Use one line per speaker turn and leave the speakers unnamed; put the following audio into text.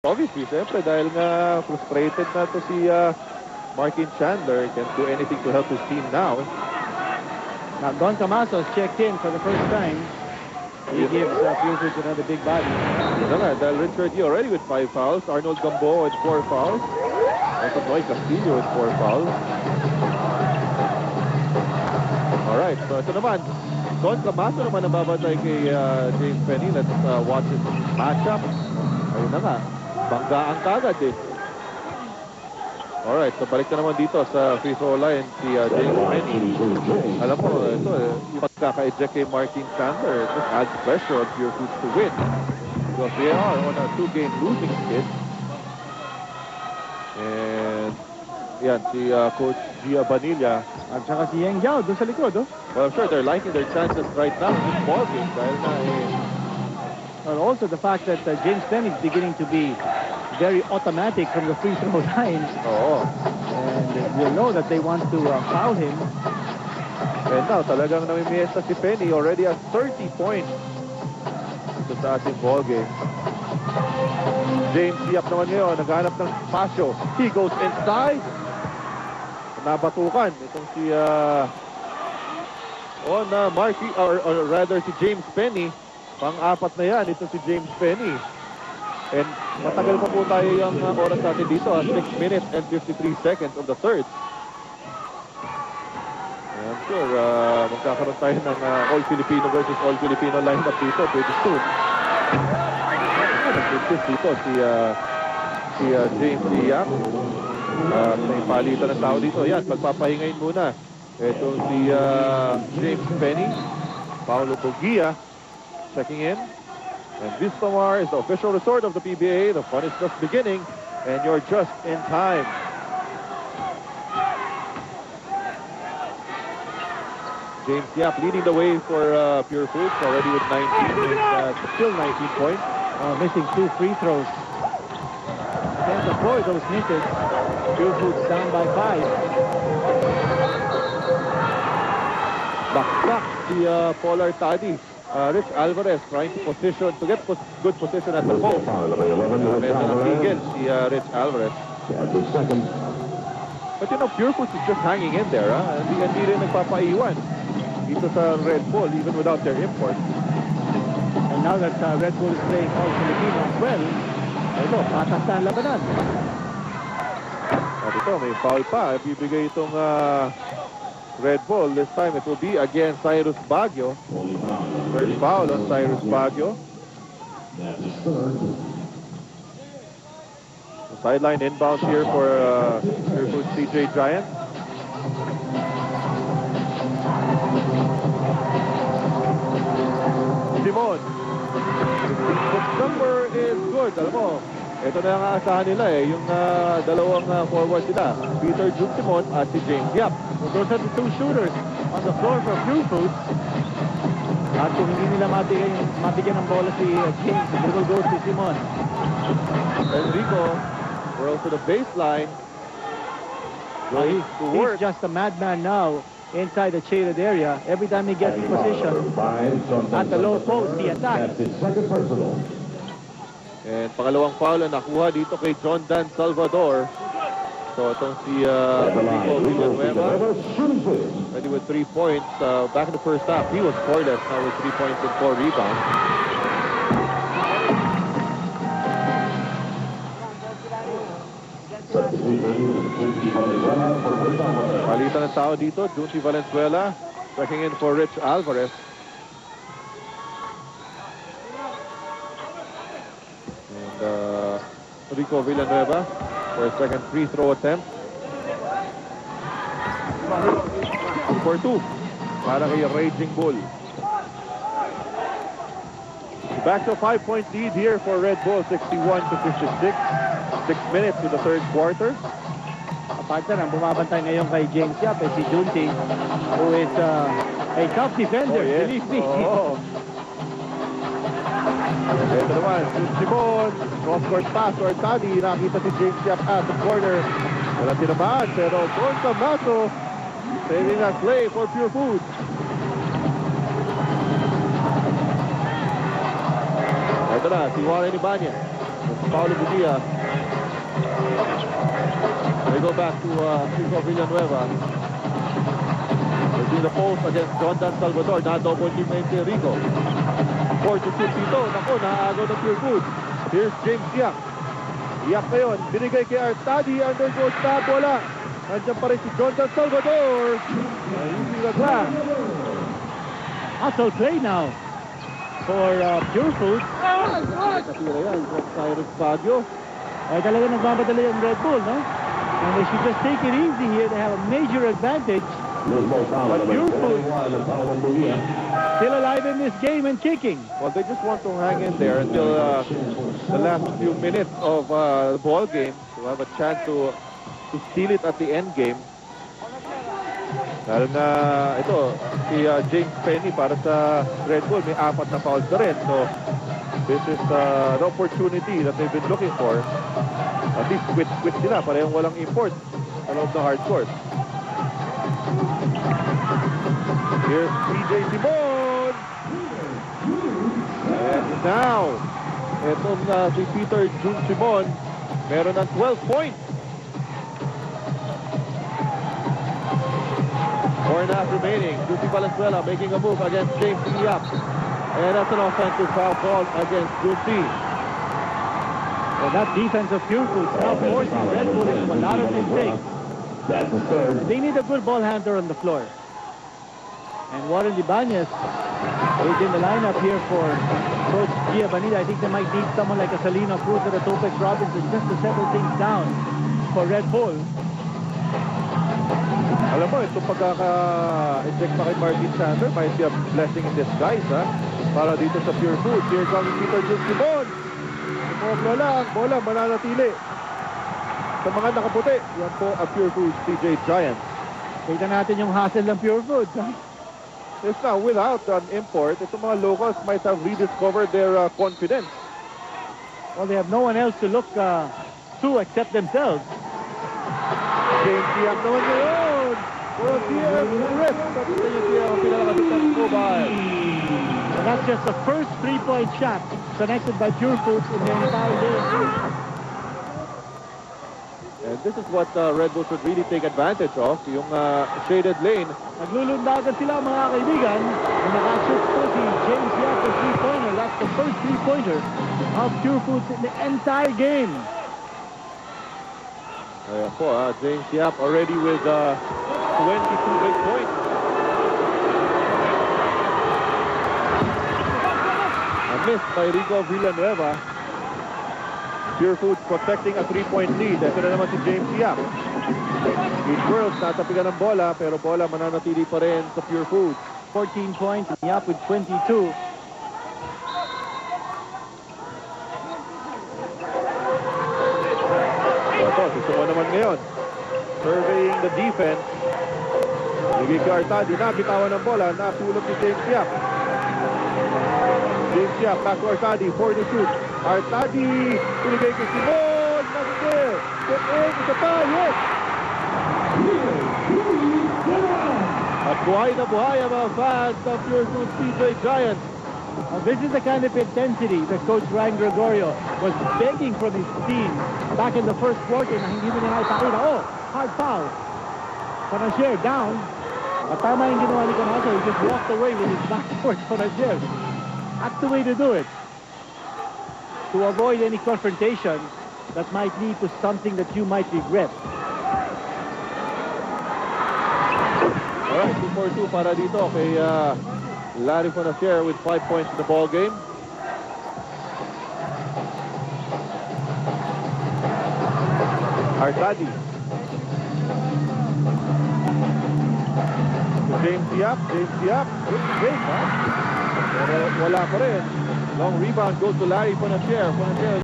obviously, siyempre, dahil nga frustrated na to si Martin Chandler. Can't do anything to help his team now.
Now, Don Camasos checked in for the first time. He gives Purefoods another big body.
Yun na nga, dahil Richard Yee already with 5 fouls. Arnold Gamboa with 4 fouls. Also Noy Castillo with 4 fouls. Alright, so ito naman. Don Camaso naman ang babantay kay James Penny. Let's watch this matchup. Ayun na nga, banggaan kagad eh. Alright, so balik na naman dito sa free throw line si James Penny. Alam mo, ito yung pagkaka-eject kay Martin Chandler, just adds pressure on Purefoods to win. Because they are on a 2-game losing skid. And yan, si Coach Gia Vanilla.
At saka si Yang Giao doon sa likod, oh.
Well, I'm sure they're liking their chances right now in this ballgame dahil na
Well, also the fact that James Penny is beginning to be very automatic from the free throw line.
Oo.
And you know that they want to foul him.
And now, talagang namimiesta si Penny. Already has 30 points ito sa ating ballgame. James Yap naman ngayon, naghanap ng spasyo. He goes inside. Nabatukan itong si Marky, or rather si James Penny. Pang-apat na yan, ito si James Penny. And matagal pa po tayo yung oras natin dito, 6 minutes and 53 seconds on the third. And I'm sure magkakaroon tayo ng All-Filipino versus All-Filipino lineup dito pretty soon. Nag-insist dito si James Yap. May palitan ng tao dito. Yan, magpapahingayin muna. Ito si James Penny. Paolo Bogia checking in. And Vistamar is the official resort of the PBA. The fun is just beginning, and you're just in time. James Yap leading the way for Purefoods, already with 19, still 19 points.
Missing 2 free throws. Can't avoid those misses. Purefoods down by 5.
Back si Paul Artadi. Rich Alvarez trying to get good position at the post. Meron ng si Rich Alvarez. But you know, Purefoods is just hanging in there. Hindi rin nagpapaiwan dito sa Red Bull, even without their import.
And now that Red Bull is playing all Filipino as well, ito, patas na ang labanan.
At ito, may foul pa. Bibigay itong Red Bull. This time it will be against Cyrus Baguio. First foul on Cyrus Baguio. The sideline inbound here for Purefoods CJ Giant. Simon. The number is good. Alam mo, ito na ang aasahan nila yung dalawang forward nila. Peter Jun Simon at si James Yap.
So those are the 2 shooters on the floor for Purefoods. At kung hindi nila mabigyan ng bola si James, the dribble goes to Simon.
Enrico rolls to the baseline. Going to work.
He's just a madman now inside the shaded area. Every time he gets in position at the low post, he attacks.
And pangalawang foul na nakuha dito kay John Dan Salvador. So itong si Enrico Villanueva, ready with 3 points. Back in the first half, he was scoreless. Now with 3 points and 4 rebounds. Palitan ng tao dito, Junti Valenzuela checking in for Rich Alvarez. And Rico Villanueva for a second free throw attempt. 2-for-2 para kay Raging Bull. Back to a 5-point lead here for Red Bull, 61-56. 6 minutes in the third quarter.
Partner, ang bumabantay ngayon kay James Yap si Junti, who is a tough defender, believe me.
Ito naman, Simon, cross-court pass or Tadi, nakita si James Yap at the corner. Wala tinamaan, pero Don Camaso saving that play for Purefoods. Ito na, si Warren Ibanez. Paulo Budia. They go back to Rico Villanueva. They're doing the post against John Dan Salvador. Na-double team na yung Rico. 4 to 2 dito. Naku, naaagaw ng Pure Foods. Here's James Yak. Yak ngayon. Binigay kay Artadi. Undergoes na bola. Nandiyan pa rin si John Dan Salvador. Using the glass.
Hustle play now for Pure Foods.
Natira yan. Cyrus Baguio.
Ay talaga nagmamadali yung Red Bull, no? And they should just take it easy here. They have a major advantage. But Pure Foods still alive in this game and kicking.
Well, they just want to hang in there until the last few minutes of the ball game to have a chance to steal it at the end game. Dahil na ito, si James Penny para sa Red Bull, may 4 na fouls na rin. So, this is the opportunity that they've been looking for. At least quit sila, parehong walang import sa loob ng hard court. Here's PJ Simon. And now, itong si Peter Jun Simon, meron ng 12 points. 4.5 remaining. Lucy Valenzuela making a move against James Yap. And that's an offensive foul called against Lucy.
Well, that defense of Pure Foods now forcing Red Bull into a lot of mistakes. They need a good ball handler on the floor. And Warren Ibanez is in the lineup here for Coach Gia Vanilla. I think they might need someone like a Salino Cruz or a Topex Robinson just to settle things down for Red Bull.
Alam mo, itong pagkaka-eject pa kay Martin Sander might be a blessing in disguise, ha? Para dito sa Pure Foods. Here comes Peter Jun Simon. Sumobra lang. Bola, mananatili. Sa mga nakaputi, yan po ang Pure Foods TJ Giants.
Kita natin yung hassle ng Pure Foods. Ha?
Yes, now, without an import, itong mga locals might have rediscovered their confidence.
Well, they have no one else to look to except themselves.
James Yap naman ngayon. For a TM rip. Tapos na yung TM ang pinalakasitan mobile.
And that's just the first three-point shot connected by Pure Foods in the entire game.
And this is what Red Bull should really take advantage of. Yung shaded lane.
Naglulundagan sila mga kaibigan. And nakashoot po si James Yap for three-pointer. That's the first three-pointer of Pure Foods in the entire game.
Ayan po, James Yap already with 22 big points. A miss by Rico Villanueva. Pure Foods protecting a 3-point lead. Ito na naman si James Yap. He twirls, natapigan ng bola, pero bola mananatili pa rin sa Pure Foods.
14 points, and Yap with 22.
Ito, susumo naman ngayon. Surveying the defense. Naging kay Artadi, nabitawan ng bola, napulot ni James Yap. James Yap, back to Artadi, 4 to shoot. Artadi, pinigay kay Simon, not there. Get in, isa pa, yes! At buhay na buhay ang mga fans ng Pure Foods TJ Giants.
This is the kind of intensity that Coach Ryan Gregorio was begging from his team back in the first quarter na hindi mo na ipakita. Oh, hard foul. Panasier down. At tama yung ginawa ni Canazo. He just walked away with his back towards Panasier. That's the way to do it. To avoid any confrontation that might lead to something that you might regret.
Alright, 2-4-2 para dito kay Larry Panasier with 5 points in the ball game. Artadi. James Yap. Great, ha? Pero wala pa rin. Long rebound goes to Larry Panasier.